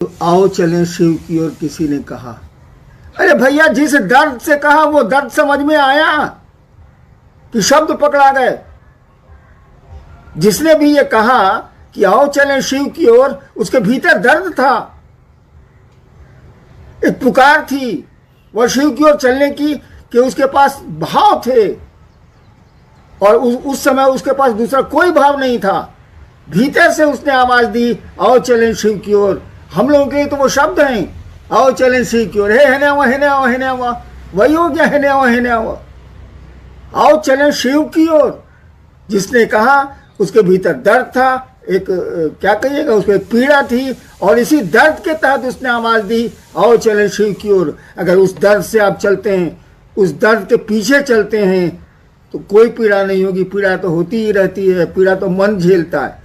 तो आओ चलें शिव की ओर, किसी ने कहा। अरे भैया, जिस दर्द से कहा वो दर्द समझ में आया कि शब्द पकड़ा गए? जिसने भी ये कहा कि आओ चलें शिव की ओर, उसके भीतर दर्द था, एक पुकार थी वह शिव की ओर चलने की, कि उसके पास भाव थे और उस समय उसके पास दूसरा कोई भाव नहीं था। भीतर से उसने आवाज दी, आओ चलें शिव की ओर। हम लोगों के लिए तो वो शब्द हैं, आओ चलें शिव की ओर। है ना हुआ, वही हो गया, है ना हुआ। आओ चलें शिव की ओर, जिसने कहा उसके भीतर दर्द था, एक क्या कहिएगा, उसको एक पीड़ा थी, और इसी दर्द के तहत उसने आवाज दी, आओ चलें शिव की ओर। अगर उस दर्द से आप चलते हैं, उस दर्द के पीछे चलते हैं, तो कोई पीड़ा नहीं होगी। पीड़ा तो होती ही रहती है, पीड़ा तो मन झेलता है।